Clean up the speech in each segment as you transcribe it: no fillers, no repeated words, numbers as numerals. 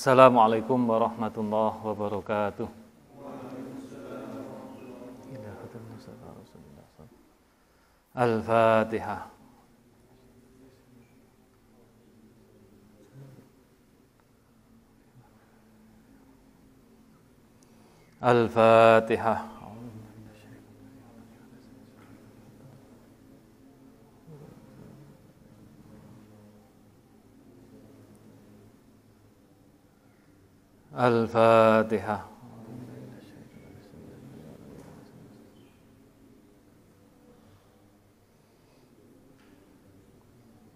Assalamualaikum warahmatullahi wabarakatuh. Al-Fatihah. Al-Fatihah. Al-Fatihah.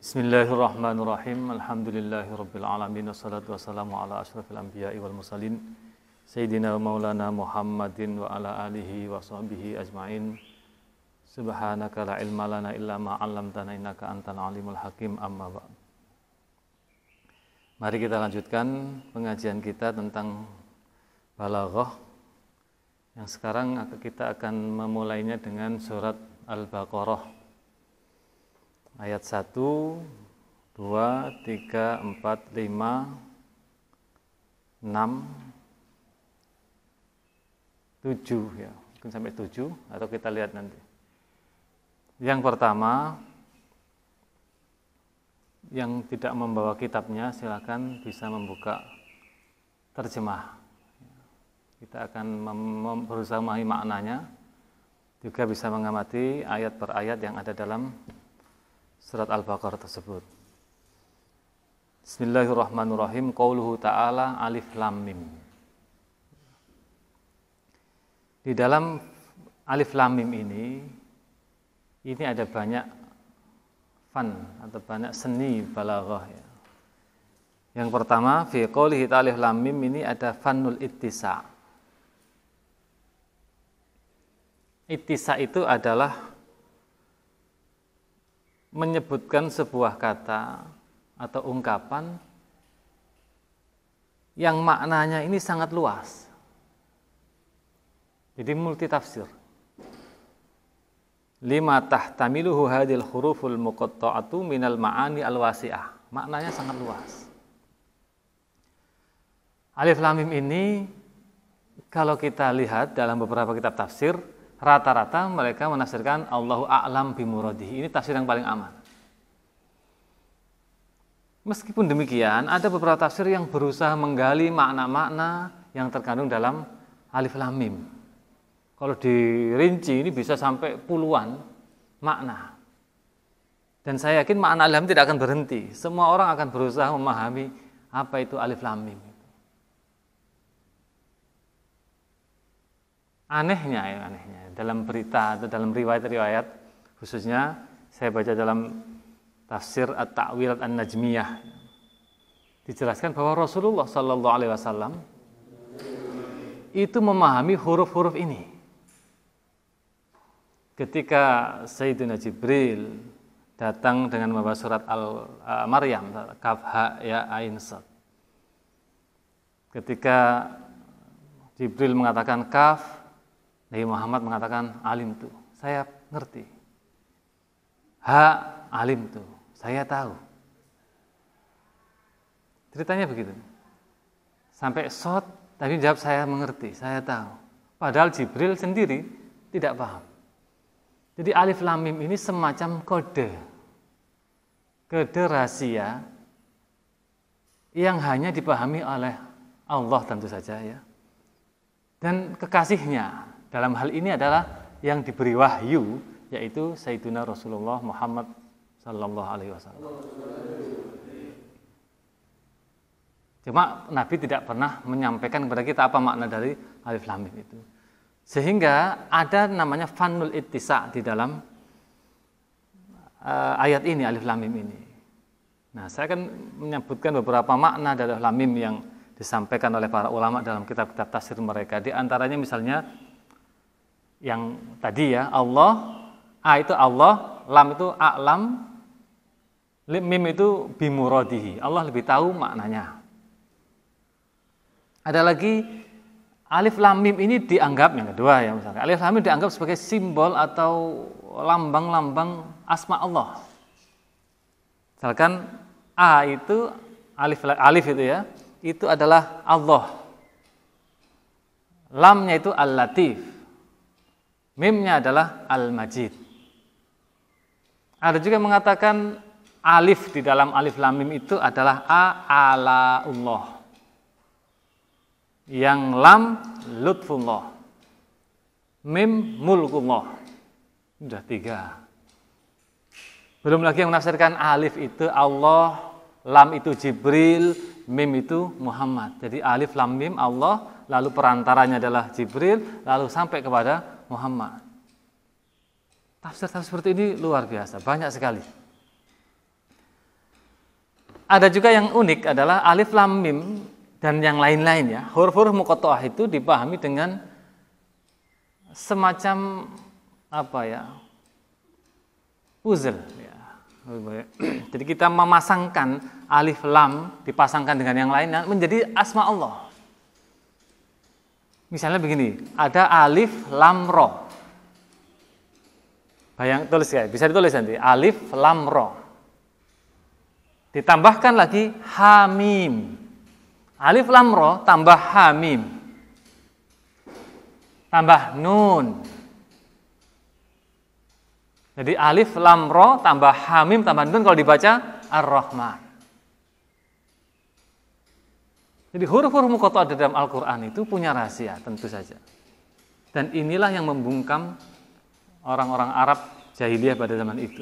Bismillahirrahmanirrahim. Alhamdulillahirabbil alamin wassalatu wassalamu ala asyrafil anbiya'i wal mursalin sayyidina maulana Muhammadin wa ala alihi wa sahbihi ajmain. Subhanaka la ilma lana illa ma 'allamtana innaka antal alimul hakim. Amma ba'd. Mari kita lanjutkan pengajian kita tentang balaghah. Yang sekarang kita akan memulainya dengan surat Al-Baqarah. Ayat 1, 2, 3, 4, 5, 6, 7 ya. Mungkin sampai 7 atau kita lihat nanti. Yang pertama, yang tidak membawa kitabnya silakan bisa membuka terjemah. Kita akan berusaha memahami maknanya, juga bisa mengamati ayat per ayat yang ada dalam surat Al-Baqarah tersebut. Bismillahirrahmanirrahim. Qauluhu ta'ala alif lam mim. Di dalam alif lam mim ini ada banyak atau banyak seni balaghah ya. Yang pertama fi qoulihi ta'ala alif lam mim ini ada fannul ittisa. Ittisa itu adalah menyebutkan sebuah kata atau ungkapan yang maknanya ini sangat luas. Jadi multi tafsir. Lima tahtamiluhu hadil huruful muqatta'atu minal ma'ani al-wasi'ah. Maknanya sangat luas. Alif lam mim ini kalau kita lihat dalam beberapa kitab tafsir, rata-rata mereka menafsirkan Allahu a'lam bimuradihi. Ini tafsir yang paling aman. Meskipun demikian, ada beberapa tafsir yang berusaha menggali makna-makna yang terkandung dalam alif lam mim. Kalau dirinci ini bisa sampai puluhan makna. Dan saya yakin makna alif lam mim tidak akan berhenti. Semua orang akan berusaha memahami apa itu alif lam mim. Anehnya dalam berita atau dalam riwayat-riwayat, khususnya saya baca dalam tafsir At-Ta'wilat An-Najmiyah, dijelaskan bahwa Rasulullah Sallallahu Alaihi Wasallam itu memahami huruf-huruf ini. Ketika Sayyidina Jibril datang dengan membawa surat Al-Maryam, Kaf Ha Ya Ain Sad. Ketika Jibril mengatakan Kaf, Nabi Muhammad mengatakan alim tu, saya ngerti. Ha alim tu, saya tahu. Ceritanya begitu. Sampai Sod, tadi jawab saya mengerti, saya tahu. Padahal Jibril sendiri tidak paham. Jadi alif lam mim ini semacam kode rahasia yang hanya dipahami oleh Allah tentu saja ya. Dan kekasihnya dalam hal ini adalah yang diberi wahyu, yaitu Sayyidina Rasulullah Muhammad Sallallahu Alaihi Wasallam. Cuma Nabi tidak pernah menyampaikan kepada kita apa makna dari alif lam mim itu. Sehingga ada namanya fannul ittisa di dalam ayat ini, alif lam mim ini. Nah, saya akan menyebutkan beberapa makna dari alif lam mim yang disampaikan oleh para ulama dalam kitab-kitab tafsir mereka. Di antaranya misalnya yang tadi ya, Allah, A itu Allah, lam itu a'lam, mim itu bimuradihi. Allah lebih tahu maknanya. Ada lagi alif lam mim ini dianggap, yang kedua ya misalnya, alif lam mim dianggap sebagai simbol atau lambang-lambang asma Allah. Misalkan A itu alif itu ya, itu adalah Allah. Lamnya itu Al-Latif. Mimnya adalah Al-Majid. Ada juga mengatakan alif di dalam alif lam mim itu adalah A'alaullah. Yang lam lutfullah. Mim mulkullah. Sudah 3. Belum lagi yang menafsirkan alif itu Allah, lam itu Jibril, mim itu Muhammad. Jadi alif lam mim Allah, lalu perantaranya adalah Jibril, lalu sampai kepada Muhammad. Tafsir-tafsir seperti ini luar biasa, banyak sekali. Ada juga yang unik adalah alif lam mim dan yang lain-lain ya. Huruf-huruf muqatta'ah itu dipahami dengan semacam puzzle ya. Jadi kita memasangkan alif lam dipasangkan dengan yang lain menjadi asma Allah. Misalnya begini, ada alif lam ro. Tulis ya, bisa ditulis nanti. Alif lam ro. Ditambahkan lagi hamim. Alif lam ro tambah hamim. Tambah nun. Jadi alif lam ro tambah hamim tambah nun kalau dibaca Ar-Rahman. Jadi huruf-huruf muqatta'ah dalam Al-Qur'an itu punya rahasia tentu saja. Dan inilah yang membungkam orang-orang Arab jahiliyah pada zaman itu.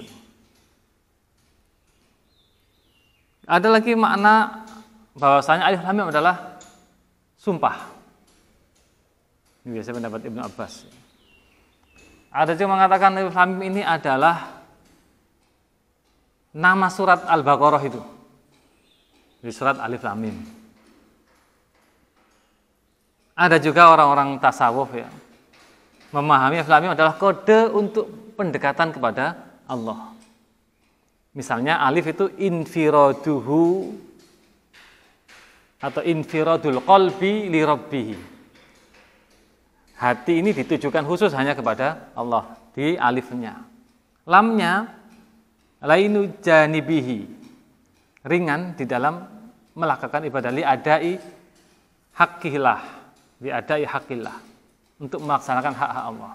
Ada lagi makna bahwasanya alif lam mim adalah sumpah. Ini biasa pendapat Ibnu Abbas. Ada juga mengatakan alif lam mim ini adalah nama surat Al-Baqarah itu. Di surat alif lam mim. Ada juga orang-orang tasawuf ya, memahami alif lam mim adalah kode untuk pendekatan kepada Allah. Misalnya alif itu infiraduhu atau infiradul qalbi li rabbih. Hati ini ditujukan khusus hanya kepada Allah di alifnya. Lamnya lainu janibihi, ringan di dalam melakukan ibadah li adai haqqillah, li adai haqqillah, untuk melaksanakan hak-hak Allah.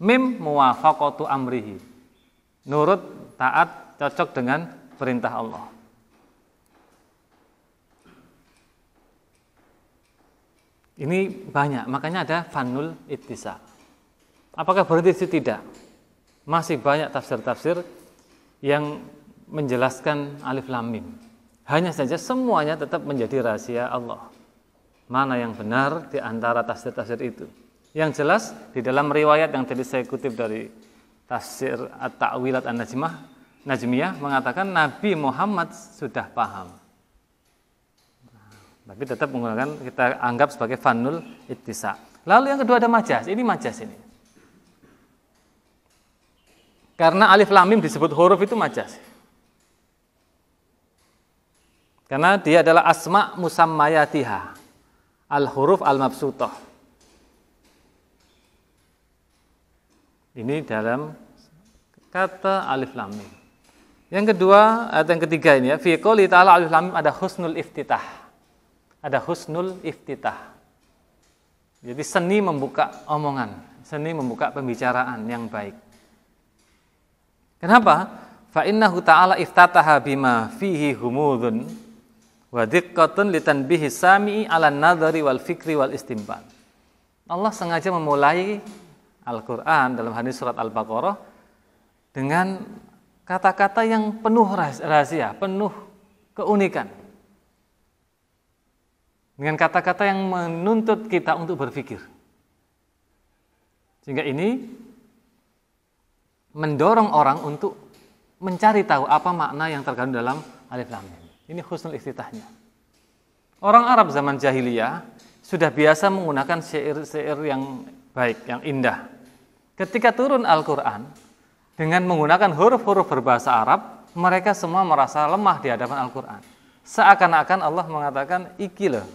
Mim muwafaqatu amrihi, nurut, taat, cocok dengan perintah Allah. Ini banyak, makanya ada fanul ittisal. Apakah berarti itu tidak? Masih banyak tafsir-tafsir yang menjelaskan alif lam mim. Hanya saja semuanya tetap menjadi rahasia Allah. Mana yang benar di antara tafsir-tafsir itu? Yang jelas di dalam riwayat yang tadi saya kutip dari tafsir At-Ta'wilat An-Najmiyah mengatakan Nabi Muhammad sudah paham. Tapi tetap menggunakan, kita anggap sebagai fanul ittisa. Lalu yang kedua ada majaz. Ini majaz ini. Karena alif lam mim disebut huruf itu majaz. Karena dia adalah asma musammayatiha. Al-huruf al-mabsutah. Ini dalam kata alif lam mim. Yang kedua, atau yang ketiga ini ya, fi qouli ta'ala alif lam mim ada husnul iftitah. Ada husnul iftitah. Jadi seni membuka omongan, seni membuka pembicaraan yang baik. Kenapa? Fa innahu ta'ala iftataha bima fihi humudun wa diqqatun litanbihi sami'i 'ala an-nadhari wal fikri wal istinbat. Allah sengaja memulai Al-Qur'an dalam hadis surat Al-Baqarah dengan kata-kata yang penuh rahasia, penuh keunikan. Dengan kata-kata yang menuntut kita untuk berpikir. Sehingga ini mendorong orang untuk mencari tahu apa makna yang terkandung dalam alif lam mim. Ini husnul iftitahnya. Orang Arab zaman jahiliyah sudah biasa menggunakan syair-syair yang baik, yang indah. Ketika turun Al-Qur'an dengan menggunakan huruf-huruf berbahasa Arab, mereka semua merasa lemah di hadapan Al-Qur'an. Seakan-akan Allah mengatakan, iki loh,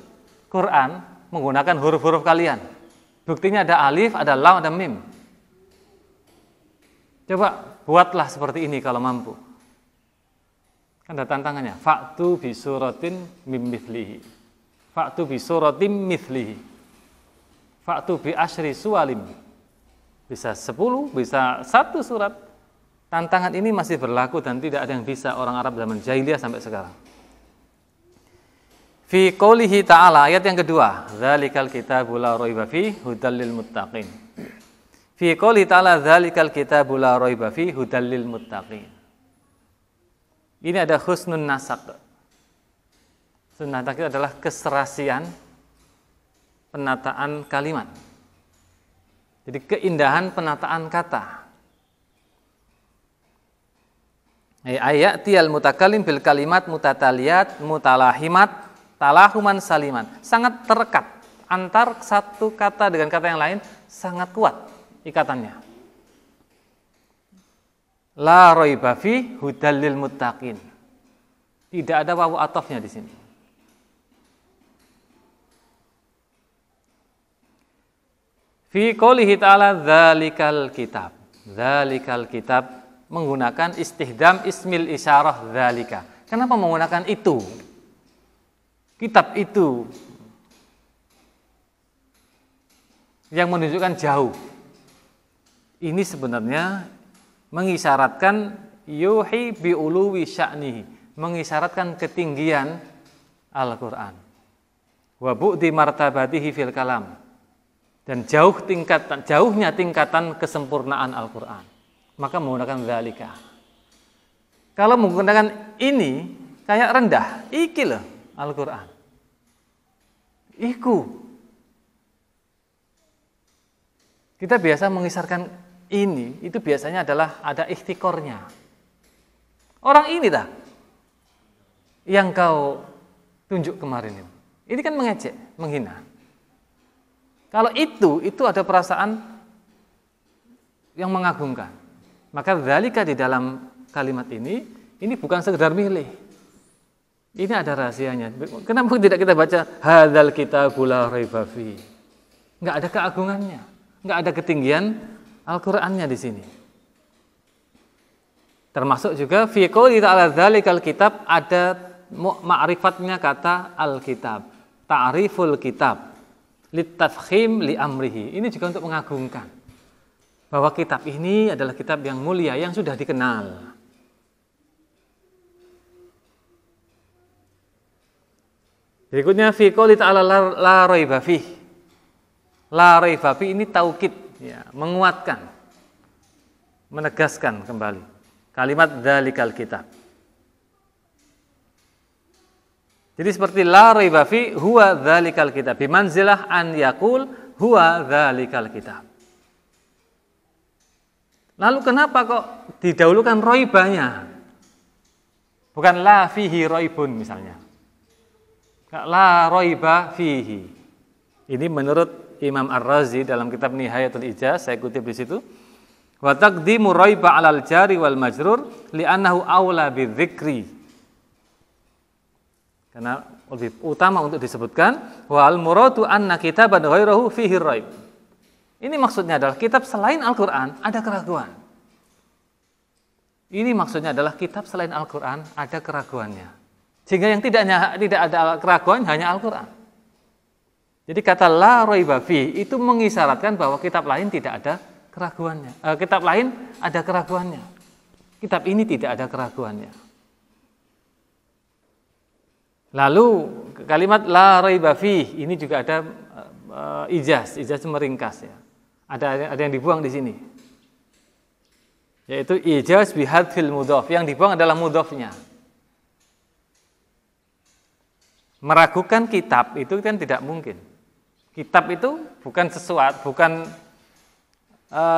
Quran menggunakan huruf-huruf kalian. Buktinya ada alif, ada lam, ada mim. Coba buatlah seperti ini kalau mampu. Kan ada tantangannya. Fa'tu bi suratin mim mithlihi. Fa'tu bi suratim mithlihi. Fa'tu bi asyri suwalim. Bisa 10, bisa 1 surat. Tantangan ini masih berlaku dan tidak ada yang bisa orang Arab zaman jahiliyah sampai sekarang. Fi qoulihi ta'ala, ayat yang kedua, dzalikal kitabu la raiba fihi hudal lil muttaqin. Fi qoulihi ta'ala, dzalikal kitabu la raiba fihi hudal lil muttaqin. Ini ada husnun nasaq. Husnun nasaq itu adalah keserasian penataan kalimat. Jadi keindahan penataan kata. Ayat tial mutakallim bil kalimat mutataliyat mutalahimat talahuman saliman. Sangat terekat antar satu kata dengan kata yang lain, sangat kuat ikatannya. La raiba fi hudal lil muttaqin. Tidak ada wawu atofnya di sini. Fi qoulihi ta'ala dzalikal kitab. Dzalikal kitab menggunakan istihdam ismil isyarah dzalika. Kenapa menggunakan itu? Kitab itu yang menunjukkan jauh. Ini sebenarnya mengisyaratkan yuhi bi uluwi sya'nihi, mengisyaratkan ketinggian Al-Qur'an. Wa bu'di martabatihi fil kalam. Dan jauhnya tingkatan kesempurnaan Al-Qur'an. Maka menggunakan dzalika. Kalau menggunakan ini kayak rendah, iki loh Al-Qur'an. Iku. Kita biasa mengisarkan ini, itu biasanya adalah ada ikhtikornya. Orang ini dah yang kau tunjuk kemarin ini. Ini kan mengejek, menghina. Kalau itu ada perasaan yang mengagungkan. Maka dzalika di dalam kalimat ini bukan sekedar milih. Ini ada rahasianya. Kenapa tidak kita baca hadzal kitabul la raiba fi? Enggak ada keagungannya, enggak ada ketinggian Al-Qur'annya di sini. Termasuk juga fi qouli ta'ala dzalikal kitab ada ma'rifatnya kata al-kitab, ta'riful kitab. Litafkhim li amrihi. Ini juga untuk mengagungkan bahwa kitab ini adalah kitab yang mulia yang sudah dikenal. Berikutnya fi qouli ta'ala la raiba fih. La raiba fih ini taukid ya, menguatkan, menegaskan kembali kalimat dzalikal kitab. Jadi seperti la raiba fi huwa dzalikal kitab bimanzilah an yaqul huwa dzalikal kitab. Lalu kenapa kok didahulukan raibanya? Bukan la fihi raibun misalnya. La raiba fihi. Ini menurut Imam Ar-Razi dalam kitab Nihayatul Ijaz, saya kutip di situ. Wa taqdimu raiba 'alal jari wal majrur li'annahu aula bidzikri. Karena lebih utama untuk disebutkan wal muradu anna kitaban ghairahu fihi raib. Ini maksudnya adalah kitab selain Al-Qur'an ada keraguan. Ini maksudnya adalah kitab selain Al-Qur'an ada keraguannya. Sehingga yang tidak ada keraguan hanya Al-Qur'an. Jadi kata la raiba fi itu mengisyaratkan bahwa kitab lain tidak ada keraguannya. Kitab lain ada keraguannya. Kitab ini tidak ada keraguannya. Lalu kalimat la raiba fih ini juga ada ijaz meringkas ya. Ada yang dibuang di sini. Yaitu ijaz bihadfil mudhaf, yang dibuang adalah mudhafnya. Meragukan kitab itu kan tidak mungkin. Kitab itu bukan sesuatu, bukan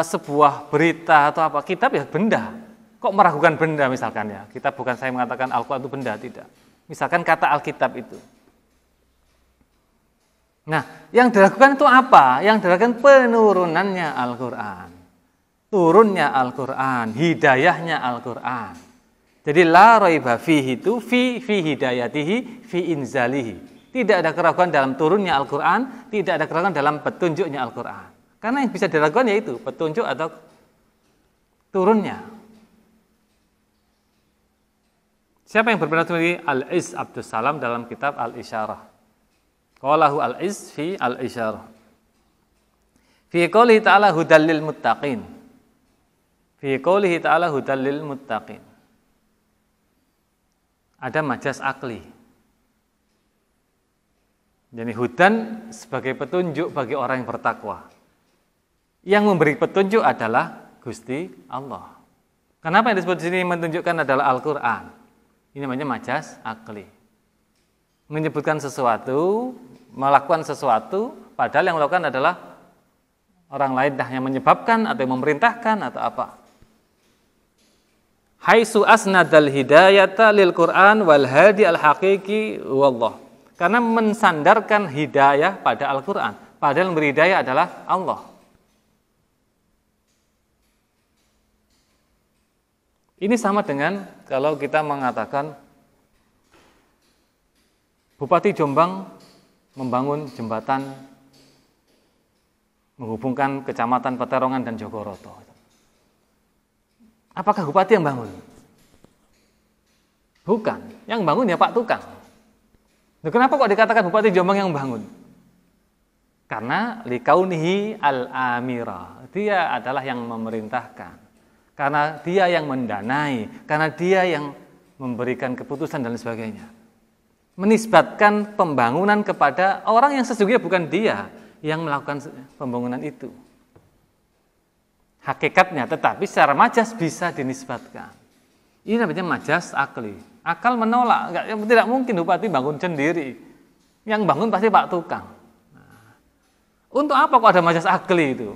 sebuah berita atau apa. Kitab ya benda. Kok meragukan benda misalkan ya? Kitab bukan saya mengatakan Al-Qur'an itu benda, tidak. Misalkan kata Alkitab itu. Nah, yang diragukan itu apa? Yang diragukan penurunannya Al-Qur'an. Turunnya Al-Qur'an, hidayahnya Al-Qur'an. Jadi la raiba fihi itu fi hidayatihi, fi inzalihi. Tidak ada keraguan dalam turunnya Al-Qur'an, tidak ada keraguan dalam petunjuknya Al-Qur'an. Karena yang bisa diragukan yaitu petunjuk atau turunnya. Siapa yang berpendapat seperti Al-Iz Abdus Salam dalam kitab Al-Isyarah? Qalahu al-Izz fi al-Isyarah. Fi qoulihi ta'ala hudal lil muttaqin. Fi qoulihi ta'ala hudal lil muttaqin. Ada majas akli. Jadi hudan sebagai petunjuk bagi orang yang bertakwa. Yang memberi petunjuk adalah Gusti Allah. Kenapa yang disebut di sini menunjukkan adalah Al-Qur'an? Ini namanya majas akli. Menyebutkan sesuatu, melakukan sesuatu, padahal yang melakukan adalah orang lain yang menyebabkan atau yang memerintahkan atau apa. Haitsu asnadal hidayata lil Qur'an wal hadi al haqiqi wallah. Karena mensandarkan hidayah pada Al-Qur'an, padahal yang beri hidayah adalah Allah. Ini sama dengan kalau kita mengatakan Bupati Jombang membangun jembatan menghubungkan Kecamatan Peterongan dan Jogoroto. Apakah Bupati yang bangun? Bukan. Yang bangun ya Pak Tukang. Nah, kenapa kok dikatakan Bupati Jombang yang bangun? Karena likaunihi al-amira. Dia adalah yang memerintahkan. Karena dia yang mendanai. Karena dia yang memberikan keputusan dan sebagainya. Menisbatkan pembangunan kepada orang yang sesungguhnya bukan dia yang melakukan pembangunan itu. Hakikatnya, tetapi secara majas bisa dinisbatkan. Ini namanya majas akli. Akal menolak, tidak mungkin Bupati bangun sendiri. Yang bangun pasti Pak Tukang. Nah, untuk apa kok ada majas akli itu?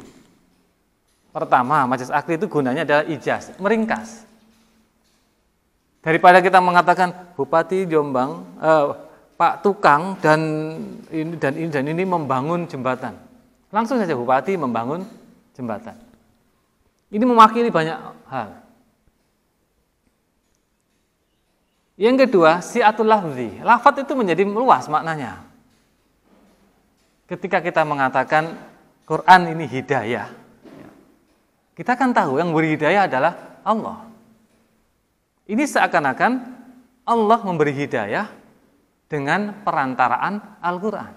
Pertama, majas akli itu gunanya adalah ijaz, meringkas. Daripada kita mengatakan Bupati Jombang, Pak Tukang dan ini membangun jembatan. Langsung saja Bupati membangun jembatan. Ini mewakili banyak hal. Yang kedua, si'atul lafzi. Lafaz itu menjadi luas maknanya. Ketika kita mengatakan Quran ini hidayah, kita kan tahu yang beri hidayah adalah Allah. Ini seakan-akan Allah memberi hidayah dengan perantaraan Al-Quran.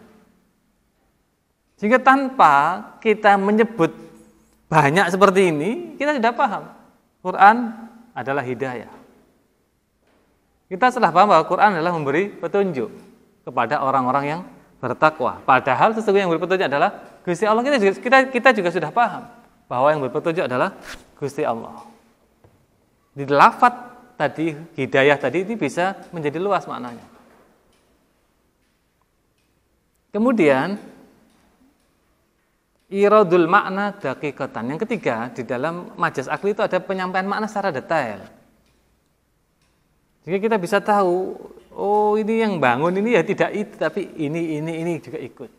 Sehingga tanpa kita menyebut banyak seperti ini, kita tidak paham. Quran adalah hidayah. Kita sudah paham bahwa Quran adalah memberi petunjuk kepada orang-orang yang bertakwa. Padahal sesungguhnya yang beri petunjuk adalah Gusti Allah. Kita juga sudah paham bahwa yang beri petunjuk adalah Gusti Allah. Di lafaz tadi, hidayah tadi ini bisa menjadi luas maknanya. Kemudian iradul makna daqiqatan. Yang ketiga, di dalam majas akli itu ada penyampaian makna secara detail. Jadi kita bisa tahu, oh ini yang bangun ini ya tidak itu, tapi ini juga ikut.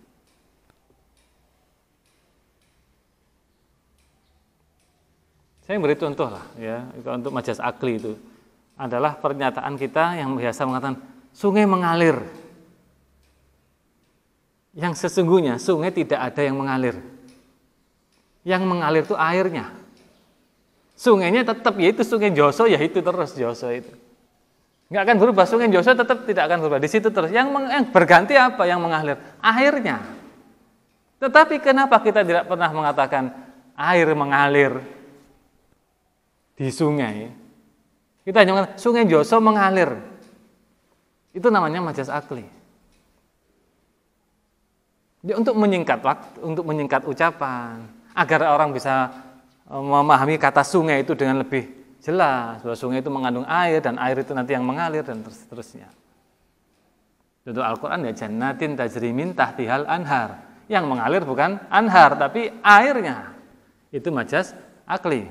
Saya beri contoh lah ya, untuk majas akli itu adalah pernyataan kita yang biasa mengatakan sungai mengalir. Yang sesungguhnya sungai tidak ada yang mengalir. Yang mengalir itu airnya. Sungainya tetap yaitu sungai Joso, yaitu terus Joso itu. Enggak akan berubah, sungai Joso tetap tidak akan berubah. Di situ terus. Yang berganti apa yang mengalir? Airnya. Tetapi kenapa kita tidak pernah mengatakan air mengalir di sungai? Kita hanya mengatakan sungai Joso mengalir. Itu namanya majas akli. Untuk menyingkat waktu, untuk menyingkat ucapan, agar orang bisa memahami kata sungai itu dengan lebih jelas, bahwa sungai itu mengandung air dan air itu nanti yang mengalir dan seterusnya. Untuk Al-Quran ya jannatin tajri min tahtihal anhar. Yang mengalir bukan anhar tapi airnya. Itu majas akli.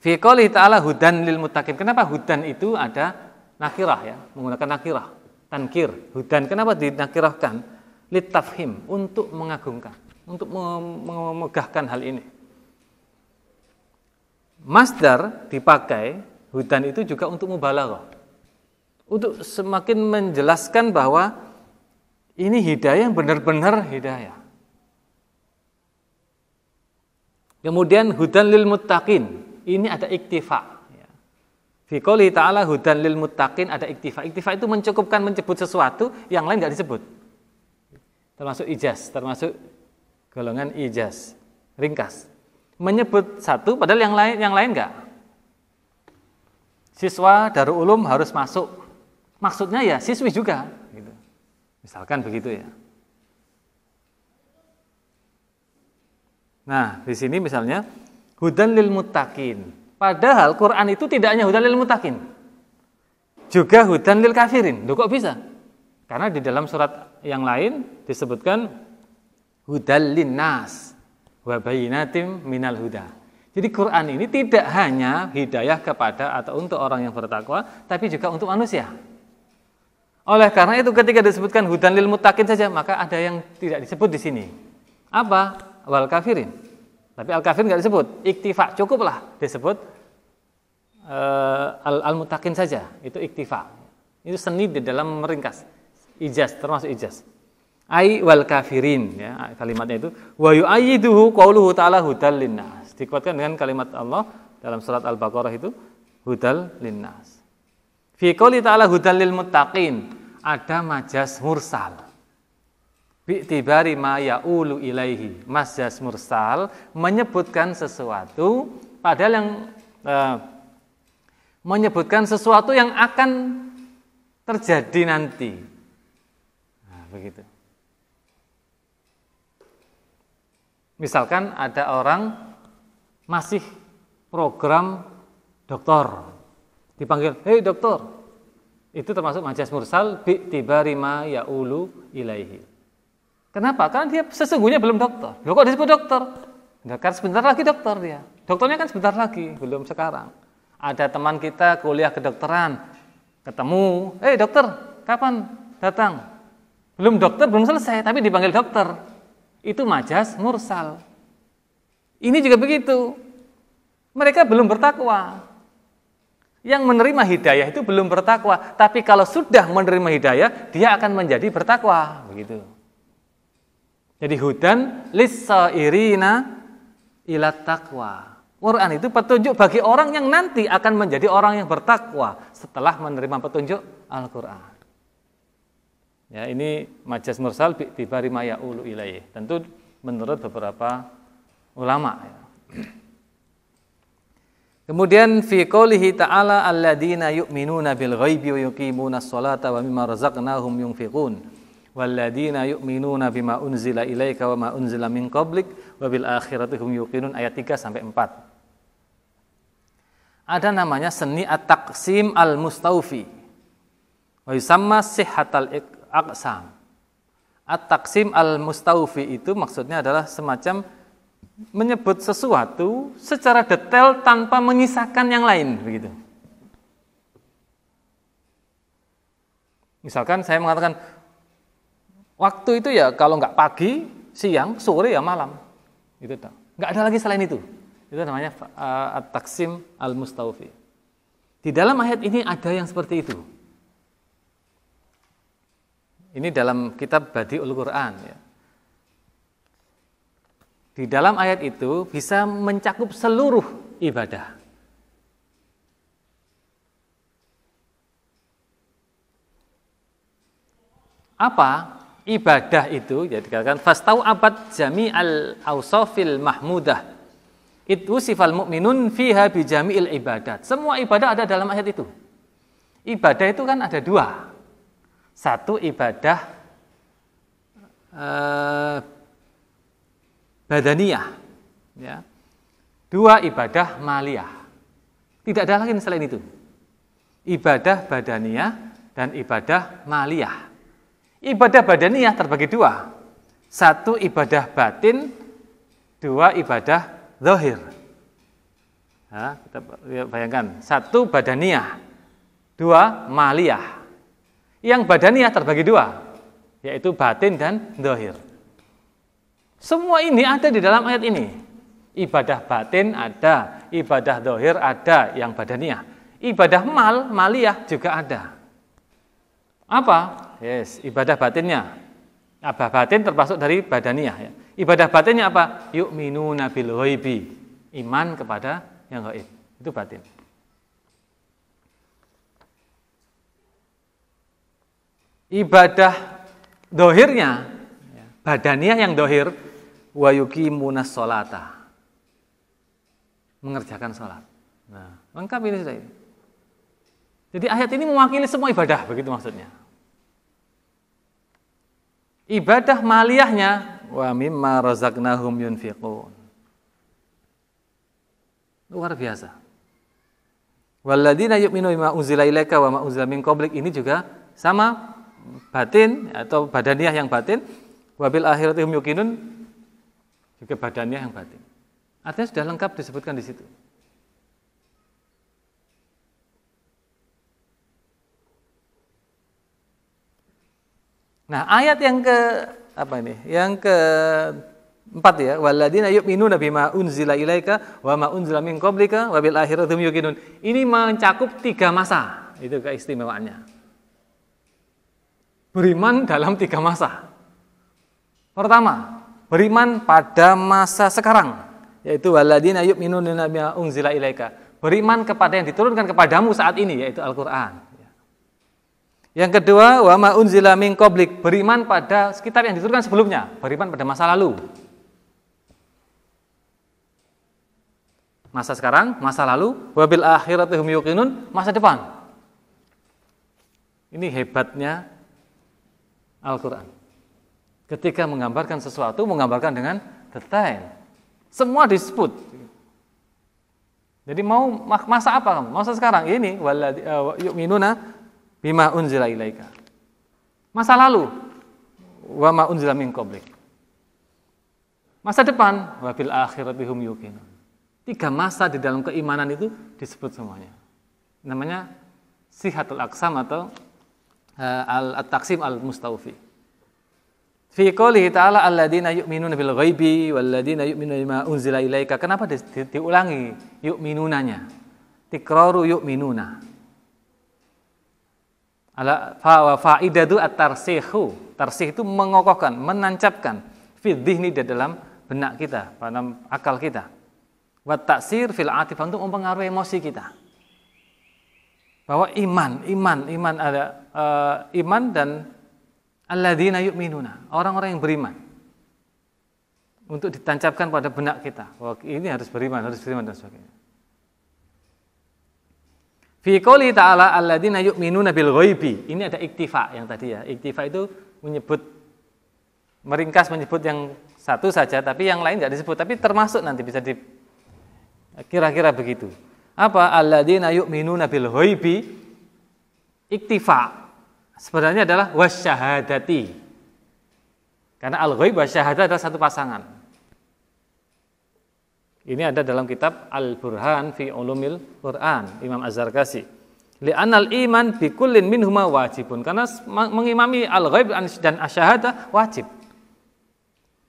Fi qouli ta'ala hudan lil muttaqin. Kenapa hudan itu ada nakirah ya, menggunakan nakirah, tankir. Hudan kenapa dinakirahkan? Litafhim, untuk mengagungkan, untuk memegahkan hal ini. Masdar dipakai hudan itu juga untuk mubalaghah, untuk semakin menjelaskan bahwa ini hidayah benar-benar hidayah. Kemudian hudan lil muttaqin, ini ada iktifa. Fi qouli ta'ala hudan lil muttaqin ada iktifa. Iktifa itu mencukupkan menyebut sesuatu yang lain enggak disebut. termasuk ijaz, termasuk golongan ijaz, ringkas. Menyebut satu padahal yang lain enggak. Siswa Darul Ulum harus masuk. Maksudnya ya siswi juga gitu. Misalkan begitu ya. Nah, di sini misalnya hudan lil muttaqin. Padahal Quran itu tidak hanya hudan lil muttaqin. Juga hudan lil kafirin. Loh kok bisa? Karena di dalam surat yang lain disebutkan hudal linnas wa bayyinatim minal huda. Jadi Quran ini tidak hanya hidayah kepada atau untuk orang yang bertakwa, tapi juga untuk manusia. Oleh karena itu ketika disebutkan hudan lil muttaqin saja, maka ada yang tidak disebut di sini. Apa? Wal kafirin. Tapi al kafirin enggak disebut. Iktifa cukuplah disebut al muttaqin saja. Itu iktifa. Itu seni di dalam meringkas. Ijaz termasuk ijaz. Ai wal kafirin ya, kalimatnya itu wa yu'ayyiduhu qauluhu ta'ala hudal linnas. Dikuatkan dengan kalimat Allah dalam surat Al-Baqarah itu hudal linnas. Fi qouli ta'ala hudal lil muttaqin, ada majaz mursal. Bi'tibari ma ya'ulu ilaihi. Majaz mursal menyebutkan sesuatu padahal yang menyebutkan sesuatu yang akan terjadi nanti. Nah, begitu. Misalkan ada orang masih program doktor, dipanggil, hei dokter, itu termasuk majaz mursal bi'tibari ma ya'ulu ilaihi. Kenapa? Karena dia sesungguhnya belum dokter. Loh kok disebut dokter? Nah, kan sebentar lagi dokter dia. Dokternya kan sebentar lagi, belum sekarang. Ada teman kita kuliah kedokteran, ketemu, hei dokter, kapan datang? Belum dokter, belum selesai, tapi dipanggil dokter. Itu majaz mursal. Ini juga begitu. Mereka belum bertakwa. Yang menerima hidayah itu belum bertakwa, tapi kalau sudah menerima hidayah, dia akan menjadi bertakwa, begitu. Jadi hudan lis-sairina ila taqwa. Quran itu petunjuk bagi orang yang nanti akan menjadi orang yang bertakwa setelah menerima petunjuk Al-Qur'an. Ya, ini majaz mursal bi'tibari ma ya'ulu ilaih. Tentu menurut beberapa ulama ya. Kemudian fi qoulihi ta'ala alladzina yu'minuna bil ghaibi wa yuqimunas sholata wa mimma razaqnahum yunfiqun walladzina yu'minuna bima unzila ilaika wa ma unzila min qablik wa bil akhirati hum yuqinun, ayat 3 sampai 4. Ada namanya seni at-taqsim al-mustawfi wa yusamma sihhatal aqsam. At-taqsim al-mustawfi itu maksudnya adalah semacam menyebut sesuatu secara detail tanpa menyisakan yang lain, begitu. Misalkan saya mengatakan waktu itu ya kalau nggak pagi, siang, sore ya malam. Itu toh. Nggak ada lagi selain itu. Itu namanya at-taqsim al-mustawfi. Di dalam ayat ini ada yang seperti itu. Ini dalam kitab Badiul Quran ya. Di dalam ayat itu bisa mencakup seluruh ibadah. Apa ibadah itu? Ya dikatakan fastau abad jami'al awsafil mahmudah. Itu sifal mu'minun fiha bi jami'il ibadat. Semua ibadah ada dalam ayat itu. Ibadah itu kan ada dua. Satu ibadah badaniyah, ya. Dua ibadah maliyah. Tidak ada lagi selain itu. Ibadah badaniyah dan ibadah maliyah. Ibadah badaniyah terbagi dua. Satu ibadah batin, dua ibadah zahir. Nah, kita bayangkan, satu badaniyah, dua maliyah. Yang badaniyah terbagi dua, yaitu batin dan zahir. Semua ini ada di dalam ayat ini. Ibadah batin ada, ibadah zahir ada yang badaniyah. Ibadah maliyah juga ada. Apa? Yes, ibadah batinnya. Apa batin termasuk dari badaniyah ya. Ibadah batinnya apa? Yu'minuna bil ghaibi. Iman kepada yang gaib. Itu batin. Ibadah dohirnya ya, Badaniyah yang dohir, wa yuqimunas sholata, mengerjakan sholat. Nah, lengkap ini sudah. Jadi ayat ini mewakili semua ibadah, begitu maksudnya. Ibadah maliyahnya, wa mimma razaqnahum yunfiqun. Luar biasa. Walladzina yu'minu bima unzila ilaika wa ma unzila min qablik, ini juga sama batin atau badaniyah yang batin, wa bil akhirati hum yuqinun, juga badaniyah yang batin. Artinya sudah lengkap disebutkan di situ. Nah, ayat yang Yang keempat ya, walladzina yu'minuna bima unzila ilaika wa ma unzila min qablika wa bil akhirati hum yuqinun. Ini mencakup 3 masa. Itu keistimewaannya. Beriman dalam 3 masa. Pertama, beriman pada masa sekarang, yaitu walladzina yu'minuna bima unzila ilaika. Beriman kepada yang diturunkan kepadamu saat ini, yaitu Al-Qur'an. Yang kedua, wa ma unzila min qablik, beriman pada kitab yang diturunkan sebelumnya, beriman pada masa lalu. Masa sekarang, masa lalu, wa bil akhirati hum yuqinun, masa depan. Ini hebatnya Al-Qur'an. Ketika menggambarkan sesuatu, menggambarkan dengan detail. Semua disebut. Jadi mau masa apa kamu? Masa sekarang ini, yu'minuna bima unzila ilaika. Masa lalu, wa ma unzila min qablik. Masa depan, wa bil akhirati hum yuqinun. 3 masa di dalam keimanan itu disebut semuanya. Namanya sihatul aqsam atau at-taqsim al-mustawfi. Fi qoulihi ta'ala alladzina yu'minuna bil ghaibi walladzina yu'minuna bima unzila ilaika. Kenapa diulangi yu'minunanya? Tikraru yu'minuna. Ala faidatu at-tarsihu. Tarsih itu mengokohkan, menancapkan fi dzihni di dalam benak kita, pada akal kita. Wa ta'sir fil atifah, untuk mempengaruhi emosi kita. Bahwa iman ada iman dan alladzina yu'minuna, orang-orang yang beriman. Untuk ditancapkan pada benak kita. Bahwa ini harus beriman dan sebagainya. Fi qouli ta'ala alladzina yu'minuna bil ghaibi. Ini ada iktifa yang tadi ya. Iktifa itu meringkas menyebut yang satu saja, tapi yang lain enggak disebut, tapi termasuk nanti bisa kira-kira begitu. Apa alladzina yu'minuna bil ghaibi? Iktifa sebenarnya adalah wasyahadati. Karena al-ghaib wasyahadah adalah satu pasangan. Ini ada dalam kitab Al-Burhan fi Ulumil Quran, Imam Az-Zarkashi. Li'anal iman bi kullin minhuma wajibun. Karena mengimami al-ghaib dan asyahadah wajib.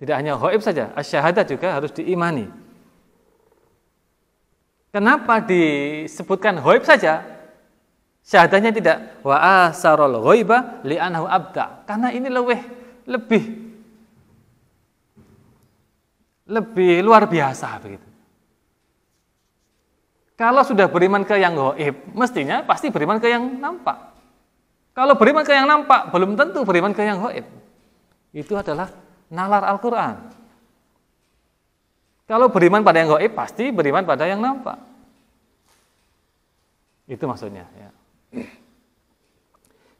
Tidak hanya ghaib saja, asyahadah juga harus diimani. Kenapa disebutkan ghaib saja? Syahadahnya tidak. Wa asarul ghaiba li'annahu abda. Karena ini lebih luar biasa begitu. Kalau sudah beriman ke yang gaib, mestinya pasti beriman ke yang nampak. Kalau beriman ke yang nampak, belum tentu beriman ke yang gaib. Itu adalah nalar Al-Qur'an. Kalau beriman pada yang gaib, pasti beriman pada yang nampak. Itu maksudnya ya.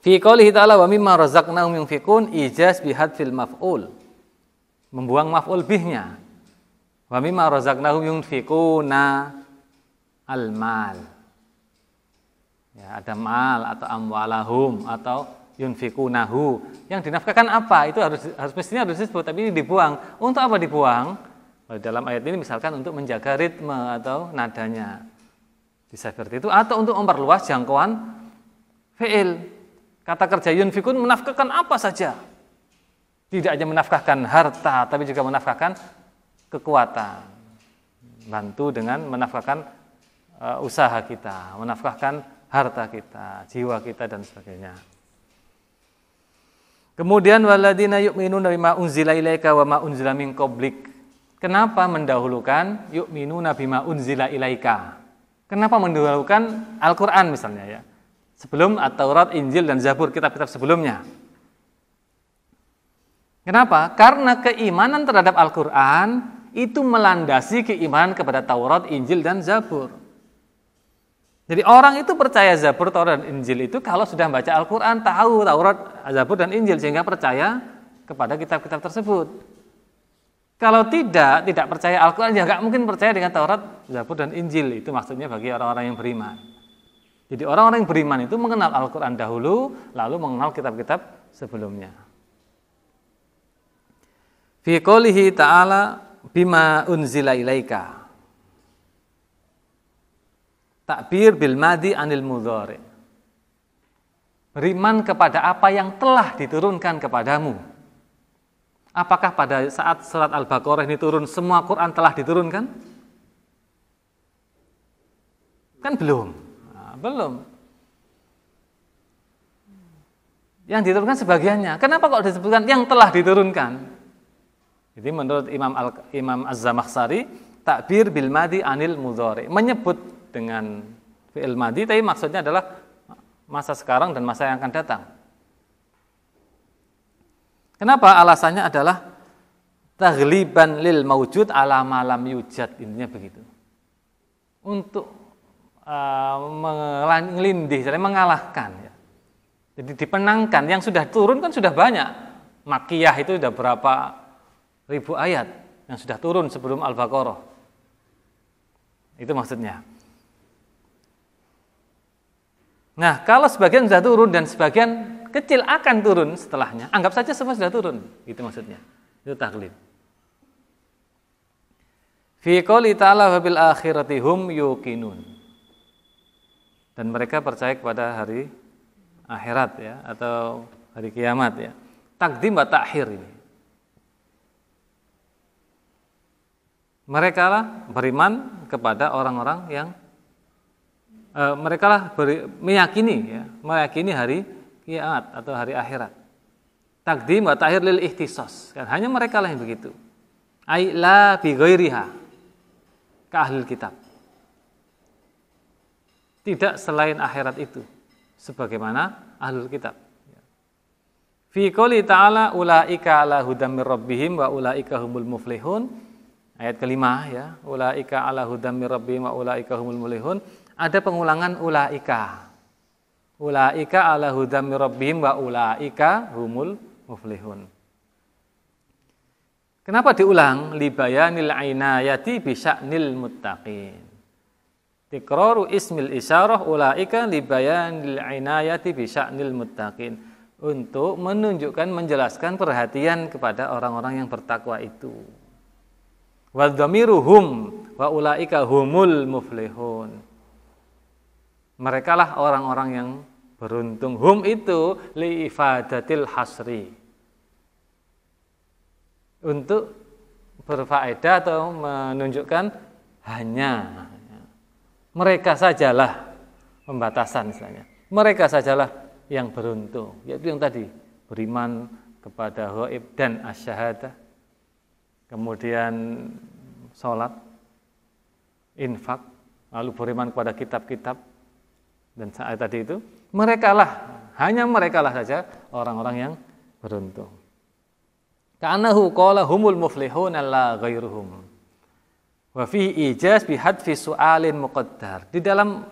Fi qoulihi ta'ala wa mimma razaqnahum yunfiqun, ijaz bihadfil maf'ul. Membuang maf'ul bihnya. Wa mimma razaqnahum yunfiquna al-mal. Ya, ada mal atau amwalahum atau yunfiqunahu. Yang dinafkahkan apa? Itu harus mestinya harus disebut, tapi ini dibuang. Untuk apa dibuang? Dalam ayat ini misalkan untuk menjaga ritme atau nadanya. Bisa seperti itu, atau untuk memperluas jangkauan fi'il. Kata kerja yunfiqun menafkahkan apa saja. Tidak hanya menafkahkan harta, tapi juga menafkahkan kekuatan. Bantu dengan menafkahkan usaha kita, menafkahkan harta kita, jiwa kita dan sebagainya. Kemudian walladzina yu'minuna bima unzila ilaika wa ma unzila min qablik. Kenapa mendahulukan yu'minuna bima unzila ilaika? Kenapa mendahulukan Al-Qur'an misalnya ya? Sebelum At-Taurat, Injil dan Zabur, kitab-kitab sebelumnya. Kenapa? Karena keimanan terhadap Al-Quran itu melandasi keimanan kepada Taurat, Injil, dan Zabur. Jadi orang itu percaya Zabur, Taurat, dan Injil itu kalau sudah baca Al-Quran, tahu Taurat, Zabur, dan Injil, sehingga percaya kepada kitab-kitab tersebut. Kalau tidak percaya Al-Quran, ya nggak mungkin percaya dengan Taurat, Zabur, dan Injil. Itu maksudnya bagi orang-orang yang beriman. Jadi orang-orang yang beriman itu mengenal Al-Quran dahulu, lalu mengenal kitab-kitab sebelumnya. Fi qoulihi ta'ala bima unzila ilaika. Takbir bil madi anil mudhari. Beriman kepada apa yang telah diturunkan kepadamu. Apakah pada saat surat Al-Baqarah ini turun semua Quran telah diturunkan? Kan belum. Nah, belum. Yang diturunkan sebagiannya. Kenapa kok disebutkan yang telah diturunkan? Jadi menurut Imam Az-Zamakhsyari, takbir bil madi anil mudhari, menyebut dengan fi'il madi, tapi maksudnya adalah masa sekarang dan masa yang akan datang. Kenapa? Alasannya adalah taghliban lil maujud ala ma lam yujad, intinya begitu. Untuk mengelindih, mengalahkan. Ya. Jadi dipenangkan, yang sudah turun kan sudah banyak. Makkiyah itu sudah berapa ribu ayat yang sudah turun sebelum Al-Baqarah. Itu maksudnya. Nah, kalau sebagian sudah turun dan sebagian kecil akan turun setelahnya, anggap saja semua sudah turun. Itu maksudnya. Itu taklid. Fi qouli ta'ala wa bil akhirati hum yuqinun. Dan mereka percaya kepada hari akhirat ya, atau hari kiamat ya. Takdim wa ta'khir ini. Mereka lah beriman kepada orang-orang yang mereka lah meyakini hari kiamat atau hari akhirat. Takdim wa ta'khir lil ihtisas. Kan hanya mereka lah yang begitu. Ai la bi ghairiha ka ahlul kitab. Tidak selain akhirat itu sebagaimana ahlul kitab. Fi qouli ta'ala ulaika ala hudam mir rabbihim wa ulaika humul muflihun. Ayat kelima ya, ulaika ala hudam mir rabbihim wa ulaika humul muflihun. Ada pengulangan ulaika. Ulaika ala hudam mir rabbihim wa ulaika humul muflihun. Kenapa diulang? Libayanil ainayati bi sya'nil muttaqin. Tikraru ismil isyarah ulaika libayanil ainayati bi sya'nil muttaqin. Untuk menunjukkan, menjelaskan perhatian kepada orang-orang yang bertakwa itu. Wa dhamiruhum wa ulaika humul muflihun. Mereka lah orang-orang yang beruntung. Hum itu li ifadatil hasri. Untuk berfaedah atau menunjukkan hanya mereka sajalah, pembatasan misalnya. Mereka sajalah yang beruntung. Yaitu yang tadi, beriman kepada ghaib dan asyahadah. Kemudian sholat, infak, lalu beriman kepada kitab-kitab, dan saat tadi itu, hanya mereka lah saja orang-orang yang beruntung. Ka'annahu qala humul muflihun la ghairuhum. Wa fi ijaz bi hadfi su'alin muqaddar. Di dalam